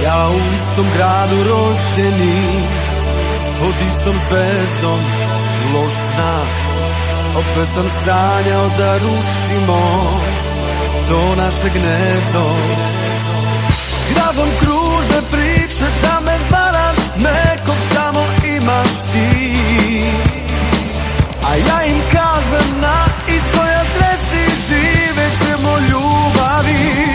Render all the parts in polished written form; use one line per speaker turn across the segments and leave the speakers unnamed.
Ja u istom gradu rođeni, pod istom zvezdom loš znak. Opet sam sanjao da rušimo to naše gnezdo. Gradom kruže priče da me varaš, nekog tamo imaš ti. A ja im kažem na istoj adresi živet ćemo ljubavi.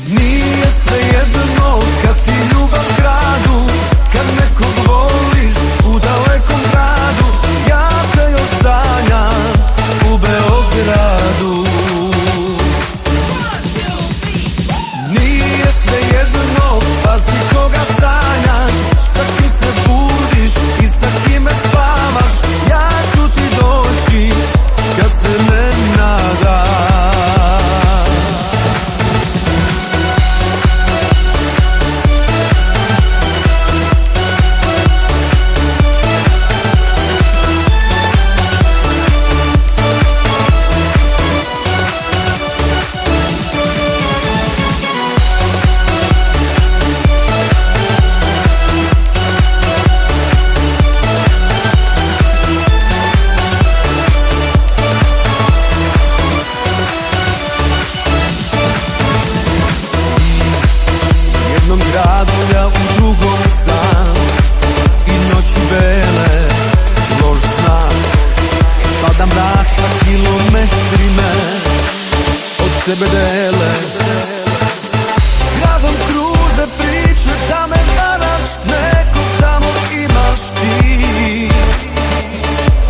Nije svejedno kad ti ljubav kradu, kad nekog voliš u dalekom gradu. Ja te još sanjam u Beogradu. Nije svejedno, pazi koga sanjaš, sa kim se budiš i sa kime spavaš. Ja ću ti doći kad se ne nadaš. Ja u drugom sam i noći bele loš znam. Pada mrak na kilometri me od tebe dele. Gradom kruže priče da me varaš, nekog tamo imaš ti.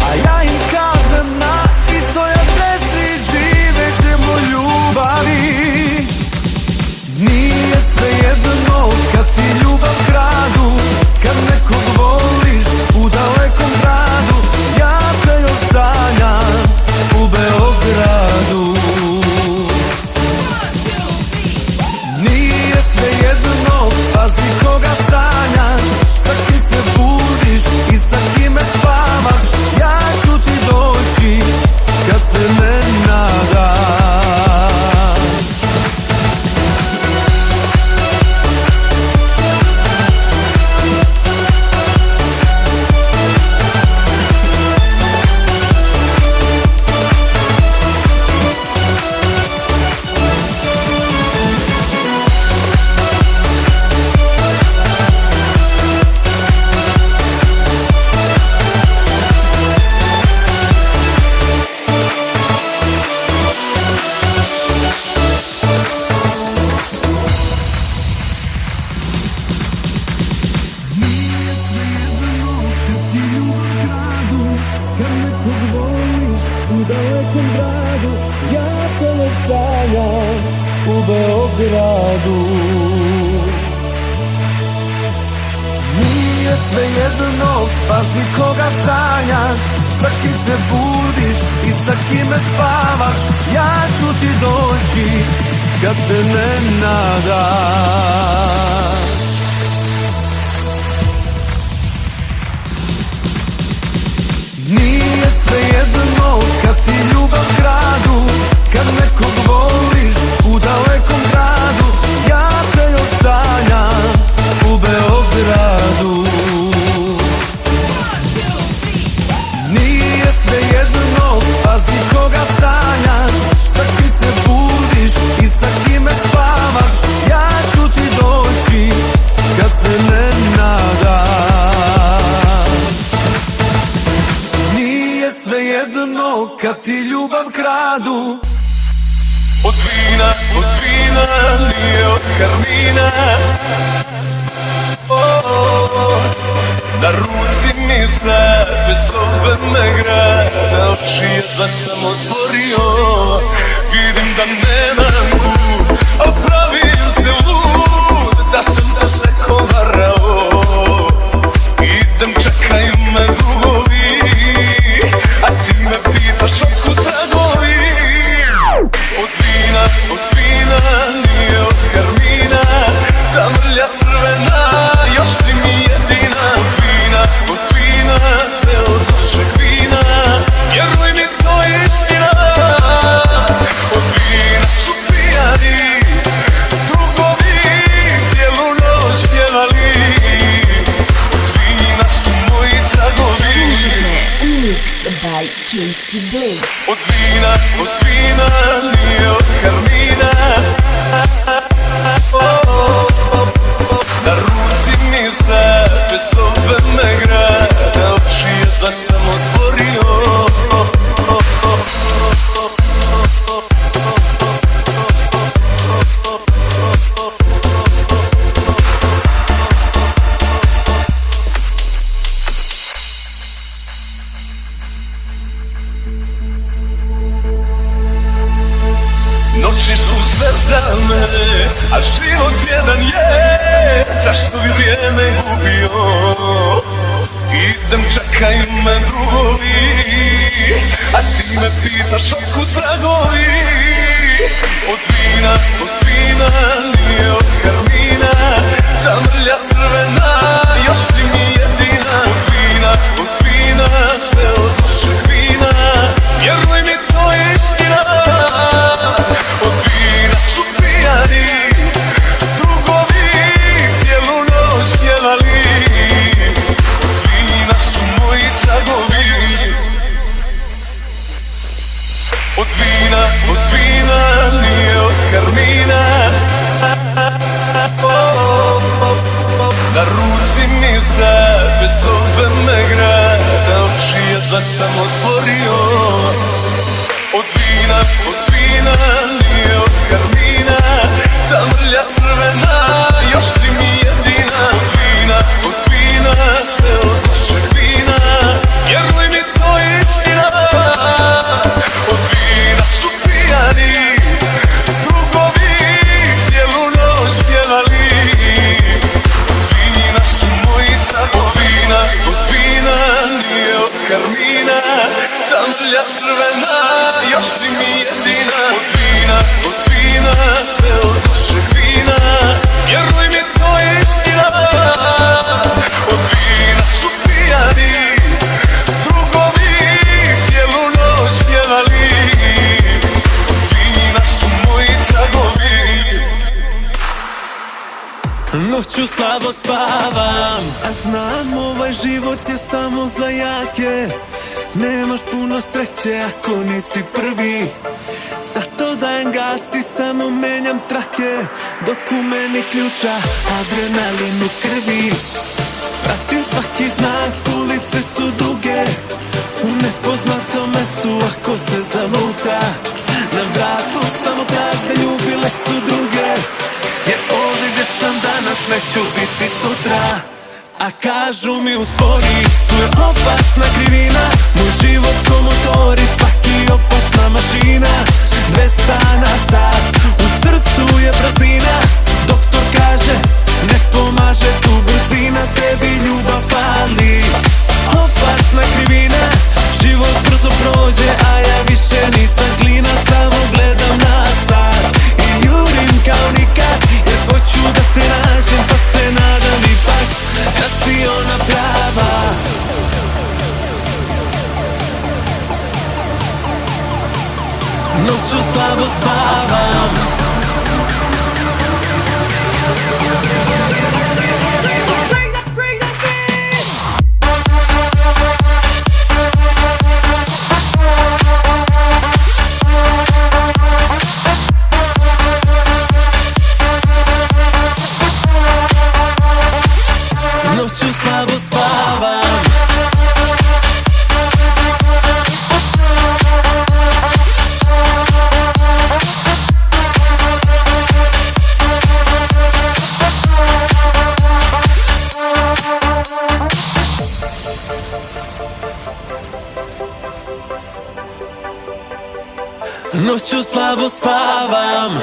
A ja im kažem na istoj adresi živet ćemo ljubavi. Nije svejedno kad ti ljubav kradu, kad nekog voliš u dalekom gradu. Ja te još sanjam u Beogradu. Nije svejedno, pazi koga sanjaš, sa kim se budiš i sa kime spavaš. Ja ću ti doći kad se ne nadaš. U dalekom gradu, ja te još sanjam u Beogradu. Nije svejedno, pazi koga sanjaš, sa kim se budiš i sa kime spavaš. Ja ću ti doći kad te ne nadaš. Nije svejedno kad ti ljubav kradu, kad nekog voliš u dalekom gradu. Ja te još sanjam u Beogradu. Nije svejedno, pazi koga sanjaš, sa kim se budiš i sa kime spavaš. Ja ću ti doći kad se ne nadaš. Svejedno kad ti ljubav kradu.
Od vina nije od karmina. Na ruci mi znak, već zove me grad. Oči jedva sam otvorio, vidim da nemam kud, a pravim se lud, da sam te se kovarao. Idem, čekaju me drugovi, a ti me pitaš otkud tragovi. Od vina nije od karmina. Ta mrlja crvena, još si mi jedina. Od vina, sve od dušeg vina. Vjeruj mi, to je istina. Od vina su pijani drugovi, cijelu od vina, nije od karmina. Na ruci mi zapet zove me grad, a oči jedva sam otvorio. Noći su zvezdane, a život jedan je. Zašto bi vrijeme gubio? Idem, čekaju me drugovi, a ti me pitaš otkud tragovi. Od vina, nije od karmina. Ta mrlja crvena, još si mi jedina. Od vina, sve od lošeg vina. Vjeruj mi, to je istina. Od vina su pijani drugovi, cijelu noć pjevali. Od vina su moji tragovi. Od vina, nije od karmina. Na ruci mi zapet zove me grad, a oči jedva sam otvorio. Od vina, nije od karmina. Ta mrlja crvena, još si mi jedina. Od vina, sve od lošeg vina. Vjeruj mi, to je istina. Od vina su pijani drugovi, cijelu noć pjevali. Od vina su moji tragovi. Od vina, nije od karmina. Ta mrlja crvena, još si mi jedina. Od vina, sve od lošeg vina. Vjeruj mi, to je istina. Od vina su pijani drugovi, cijelu noć pjevali. Od vina su moji tragovi.
Noću slabo spavam, a znam ovaj život je samo za jake. Nemaš puno sreće ako nisi prvi, zato dajem gas i samo menjam trake. Dok u meni ključa adrenalin u krvi. Pratim svaki znak, ulice su duge. U nepoznatom mestu ako se zaluta. Na vratu samo trag da ljubile su druge. Jer ovdje gdje sam danas neću biti sutra. A kažu mi uspori, tu je opasna krivina. Moj život ko motori, svaki opasna mašina. 200 na sat, u srcu je praznina. Doktor kaže, ne pomaže tu brzina. Tebi ljubav fali, opasna krivina. Život brzo prođe, a ja više nisam klina. Samo gledam na sat i jurim kao nikad. Jer hoću da te nađem, pa se nadam ipak da si ona prava. Noću slabo spavam. Noću slabo spavam. Noću slabo spavam.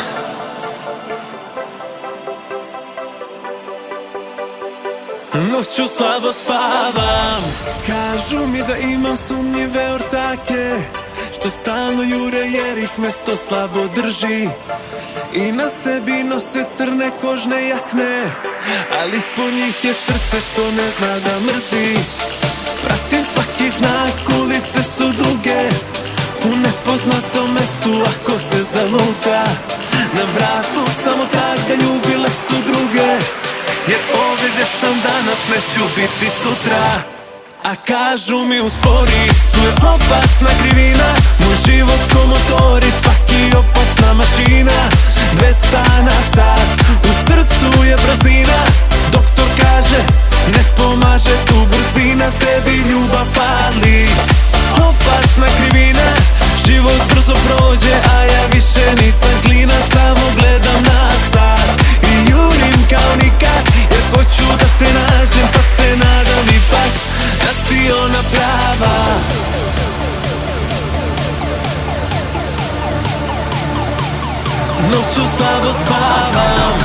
Noću slabo spavam. Kažu mi da imam sumnjive ortake, što stalno jure jer ih mesto slabo drži. I na sebi nose crne kožne jakne, ali ispod njih je srce što ne zna da mrzi. Pratim svaki znak, ulice su duge. U nepoznatom mestu ako se zaluta. Na vratu samo trag da ljubile su druge. Jer ovdje gdje sam danas neću biti sutra. A kažu mi uspori, tu je opasna krivina. Moj život ko motor i svaki opasna mašina. 200 na sat, u srcu je brzina. Doktor kaže, ne pomaže tu brzina. Tebi ljubav fali, opasna krivina. Život brzo prođe, a ja više nisam klinac. Samo gledam na sat i jurim kao nikad, jer hoću da te nađem, pa se nadam ipak da si ona prava. Noću slabo spavam.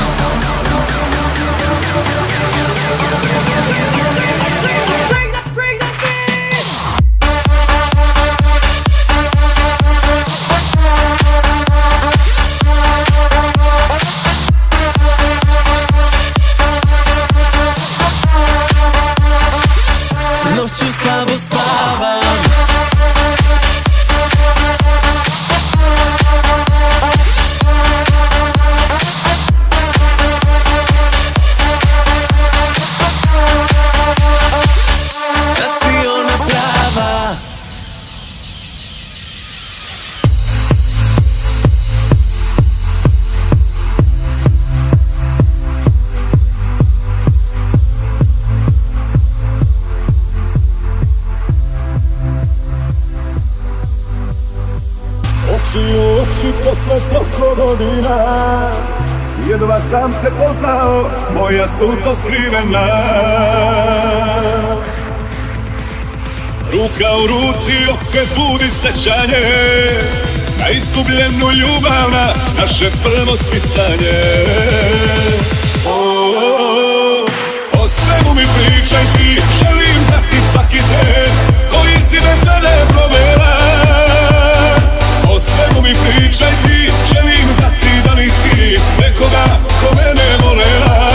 Noću slabo spavam. Da si ona prava.
Oči u oči posle toliko godina, jedva sam te poznao, moja suza skrivena. Ruka u ruci opet budi sećanje na izgubljenu ljubav, na naše prvo svitanje. O svemu mi pričaj ti, želim znati svaki den koji si bez mene provela. O svemu mi pričaj ti, želim znati da nisi nekoga ko mene volela.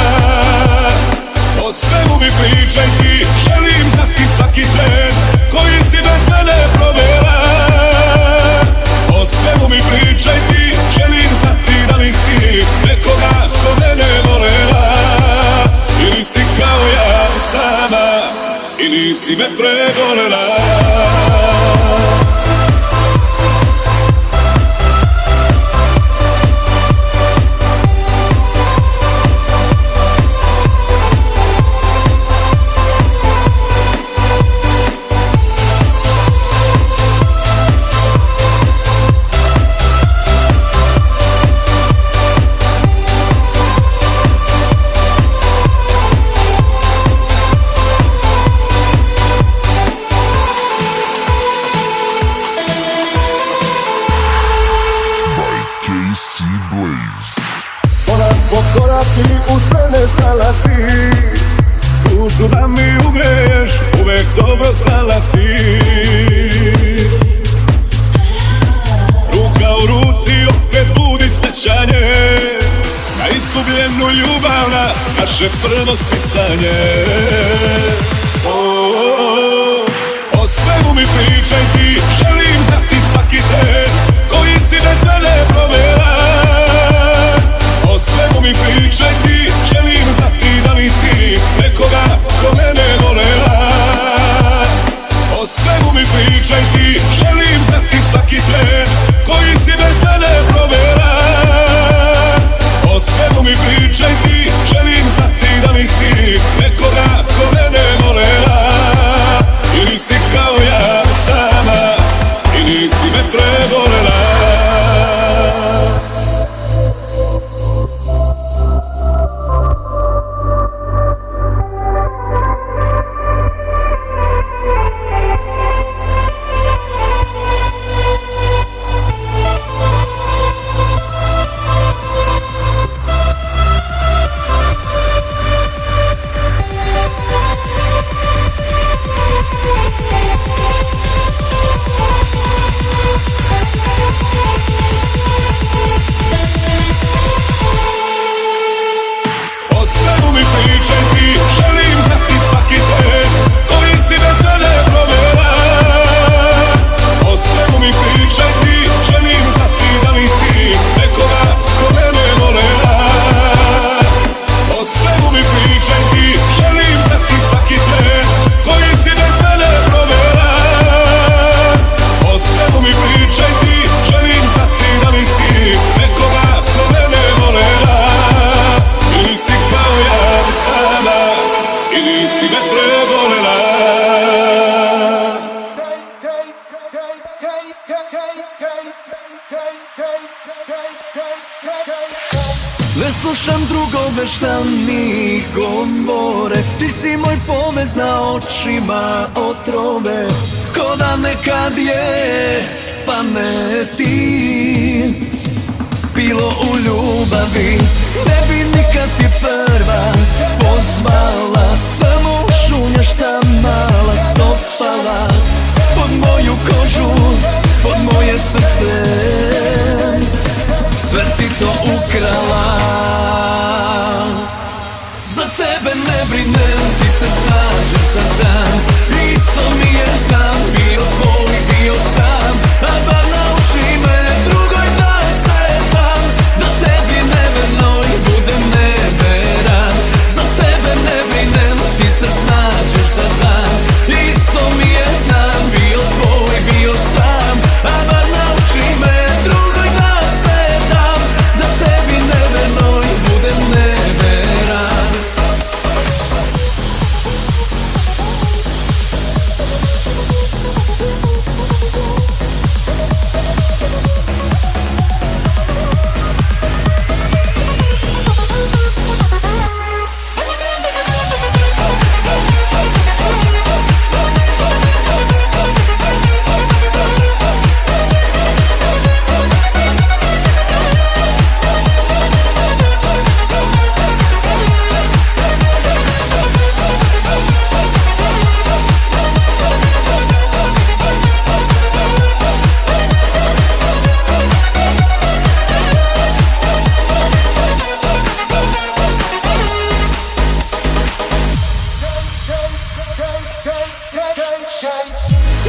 O svemu mi pričaj ti, želim znati svaki tren koji si bez mene provela. O svemu mi pričaj ti, želim znati da nisi nekoga ko mene volela. Ili si kao ja sama, i nisi me pregolela. Korak po korak ti uz mene stala si, dušu da mi ugreješ, uvek dobro znala si. Ruka u ruci opet budi sećanje na izgubljenu ljubav, na naše prvo svicanje. O svemu mi pričaj ti, želim znati svaki tren koji si bez mene provela. O svemu mi pričaj ti, želim znati da nisi nekoga ko mene volela. O svemu mi pričaj ti, želim znati svaki tren koji si bez mene provela. O svemu mi pričaj ti, želim znati da nisi nekoga ko mene volela. Ili si kao ja sama, i nisi me prevolela.
slušam drugove šta mi govore. Ti si moj pomez na očima otrove, ko da nekad je pameti bilo u ljubavi. Ne bi nikad ti prva pozvala, samo šunjaš ta mala stopala pod moju kožu, pod moje srce, sve si to ukrala. Za tebe ne brinem, ti se snađeš za dan, isto mi je znam, bio tvoj, bio sam, a bar nauči me drugoj da se dam, da tebi nevernoj budem neveran. Za tebe ne brinem, ti se snađeš za dan, isto mi je znam, bio tvoj, bio sam, a bar nauči me drugoj da se dam, da tebi nevernoj budem neveran.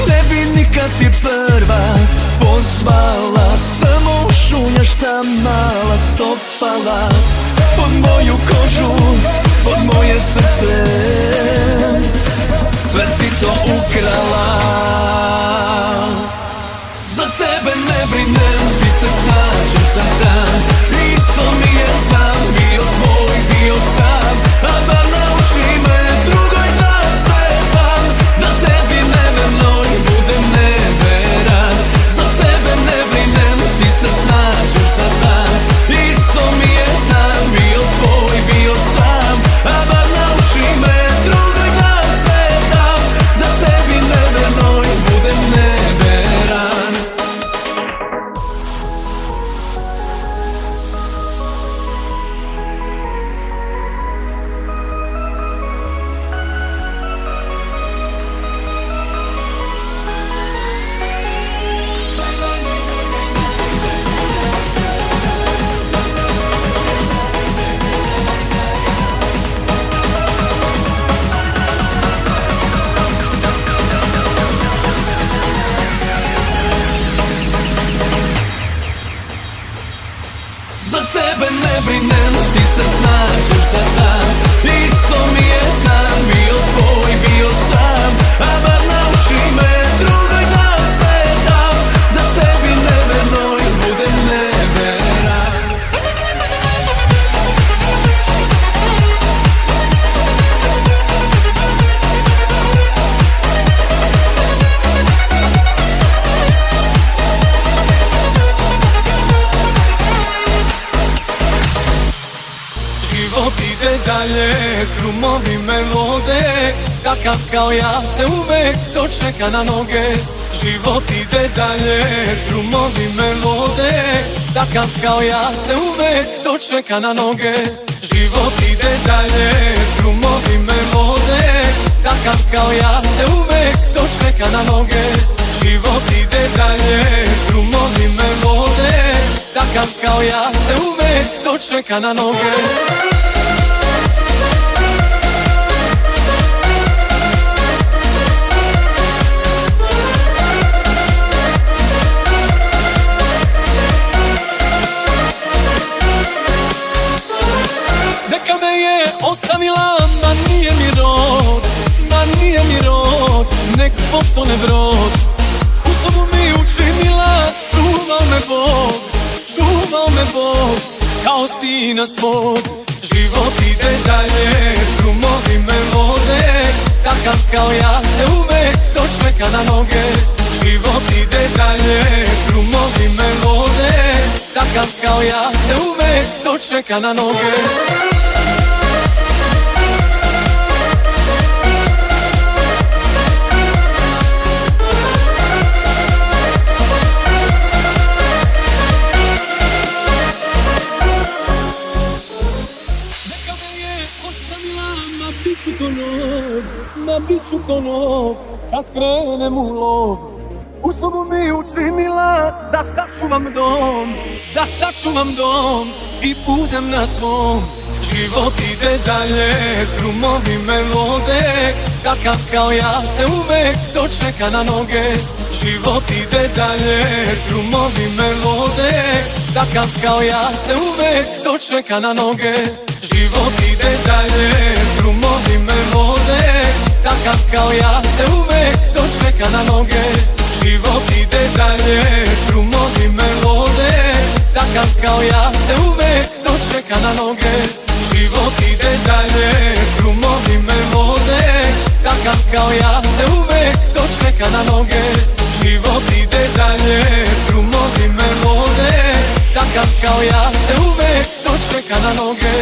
Ne bi nikad ti prva pozvala, samo šunjaš ta mala stopala pod moju kožu, pod moje srce, sve si to ukrala. Za tebe ne brinem, ti se snađeš za dan, isto mi je znam, bio tvoj, bio sam, a bar nauči me drugoj da se dam, da tebi nevernoj budem neveran. Za tebe ne brinem, ti se snađeš za dan, isto mi je znam, bio tvoj, bio sam, a bar nauči me drugoj da se dam, da tebi nevernoj budem neveran. Za tebe ne brinem, ti se snađeš za dan, isto mi je znam, bio tvoj, bio sam, a bar nauči me drugoj da se dam, da tebi nevernoj budem neveran.
Život ide dalje, drumovi me vode, takav kao ja se uvek dočeka na noge. Život ide dalje, drumovi me vode, takav kao ja se uvek dočeka na noge. Život ide dalje, drumovi me vode, takav kao ja se uvek dočeka na noge. Život ide dalje, drumovi me vode, takav kao ja se uvek dočeka na noge. Neka me je ostavila, ma nije mi rod, ma nije mi rod, nek potone brod. U sobu mi učinila, čuvao me Bog, kao sina svog. Život ide dalje, drumovi me vode, takav kao ja se uvek dočeka na noge. Život ide dalje, drumovi me vode, takav kao ja se uvek dočeka dočeka na noge.
Ma bit ću ko nov, kad krenem u lov.
Uslugu mi učinila da sačuvam dom i budem na svom. Život ide dalje, drumovi me vode, takav kao ja se uvek dočeka na noge. Život ide dalje, drumovi me vode, takav kao ja se uvek dočeka na noge. Život ide dalje, drumovi me vode, takav kao ja se uvek dočeka na noge. Život ide dalje, drumovi me vode, takav kao ja se uvek dočeka na noge. Život ide dalje, drumovi me vode, takav kao ja se uvek dočeka na noge. Život ide dalje, drumovi me vode, takav kao ja se uvek dočeka na noge.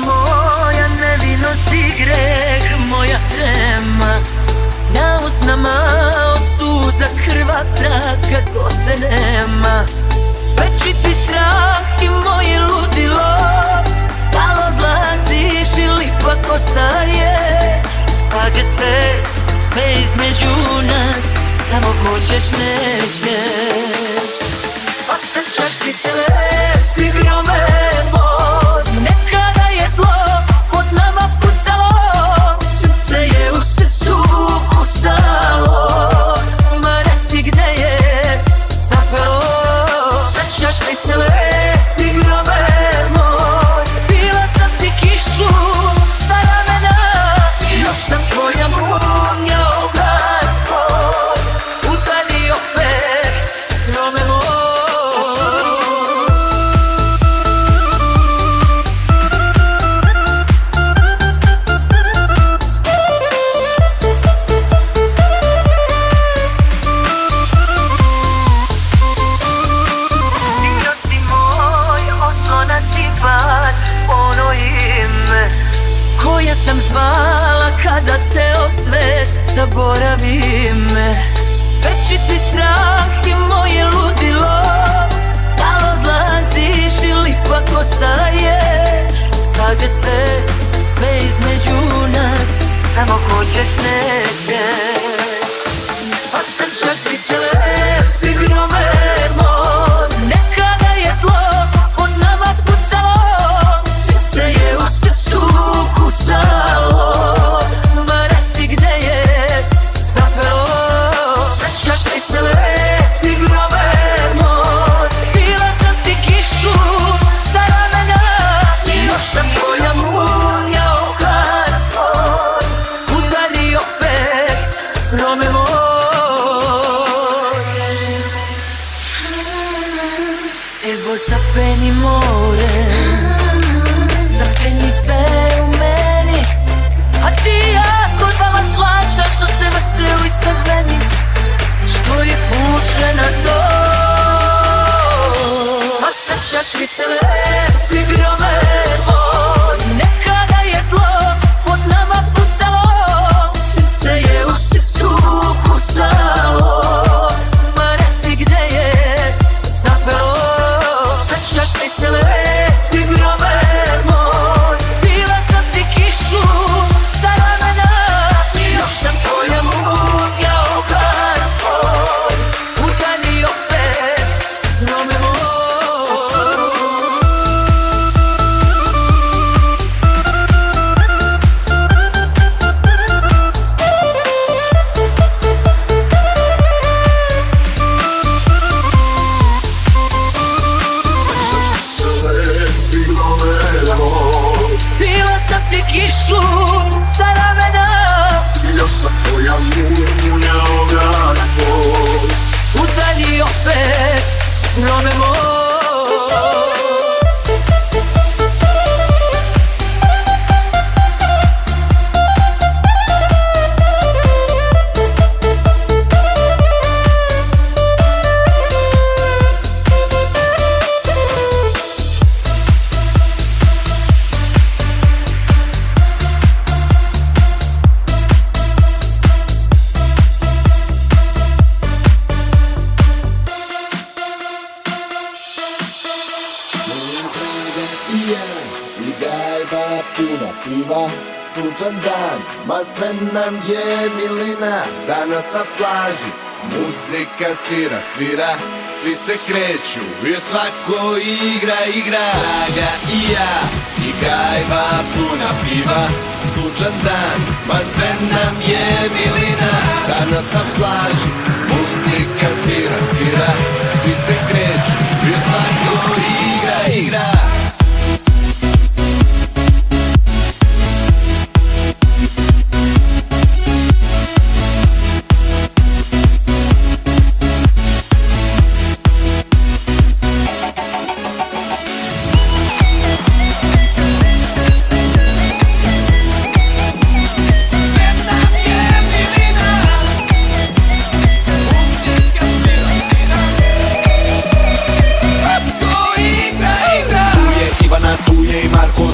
Moja nevinost i greh, moja trema na usnama od suza krva traka gote nema. Večiti strah i moje ludilo, da odlaziš ili pak ostaješ. Pa kad sve između nas, samo hoćeš nećeš. Osjećaš ti se lep i grome moj, nekada je tlo pod nama pucalo, srce je u srcu kucalo. Ma reci gde je zapelo. Osjećaš ti se lep i grome moj, bila sam ti kišu sa ramena, još sam tvoja munja obran tvoj, udari opet grome moj. Koja sam zvala kada ceo svet zaboravi me. Večiti strah i moje ludilo, da li odlaziš ili pak ostaješ. Sad je sve između nas, samo hoćeš nećeš. Osjećaš ti se lep i grome moj, nekada je tlo pod nama pucalo, srce je u srcu kucalo. Ma reci gde je zapelo. Osjećaš ti se lep i grome moj, bila sam ti kišu sa ramena, još sam tvoja munja obran tvoj, udari opet grome moj. Evo zapeni more, zapeni sve u meni, a ti ja kod vama slačka što se vrte u istoj veni, što je vuče na to. Osjećaš mi se lep i grome moj, nekada je tlo pod nama pucalo, srce je u srcu kucalo. Ma reci gde je zapelo. Osjećaš mi se lep i grome moj, bila sam ti kišu sa ramena, još sam tvoja munja obran tvoj, udari opet grome moj.
i ja i gajba puna piva. Sunčan dan, ma sve nam je milina. Danas na plaži muzika svira, svira. Svi se kreću i svako igra, igra. Draga i ja i gajba puna piva. Sunčan dan, ma sve nam je milina. Danas na plaži muzika svira, svira. Svi se kreću i svako igra, igra.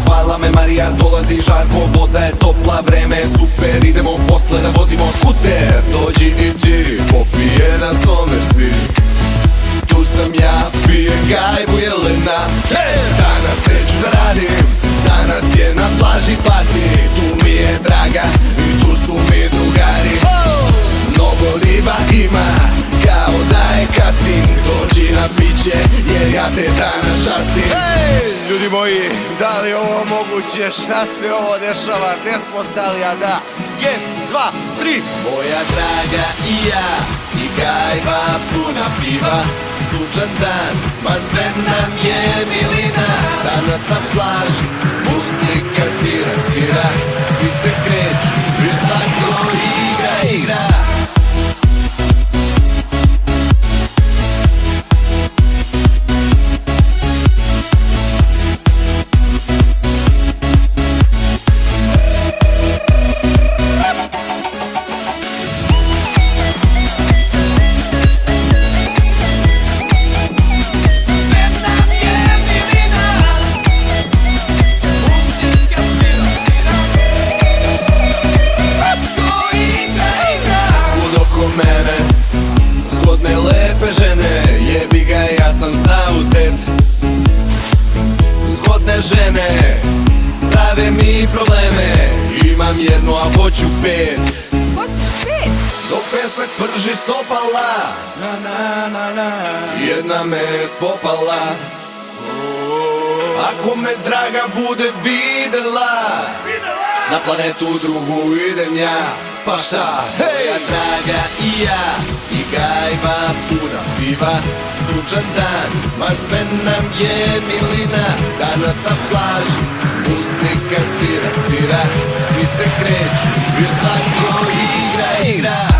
Zvala me Marija, dolazi žarko, voda je topla, vreme je super. Idemo posle da vozimo skuter. Dođi i ti, popije na Somersby. Tu sam ja, pijem gajbu Jelena. Danas neću da radim, danas je na plaži party. Tu mi je draga i tu su mi drugari. Mnogo riba ima, kao da je casting. Dođi na piće, jer ja te danas častim.
Ljudi moji, da li je ovo moguće? Šta se ovo dešava? Gde smo stali? A da, 1, 2, 3.
Moja draga i ja i gajba puna piva. Sunčan dan, ma sve nam je milina. Danas na plaži muzika svira, svira. Svi se kreću i svako igra, igra. Zgodne lepe žene, jebi ga ja sam zauzet. Zgodne žene, prave mi probleme. Imam jednu, a hoću 5.
Hoćeš 5?
Dok pesak prži stopala, jedna me spopala. Ako me draga bude videla, na planetu drugu idem ja. Pa šta, hej! Ja draga i ja i gajba puna piva. Sunčan dan, ma sve nam je milina. Danas na plaži muzika svira, svira. Svi se kreću i svako igra, igra.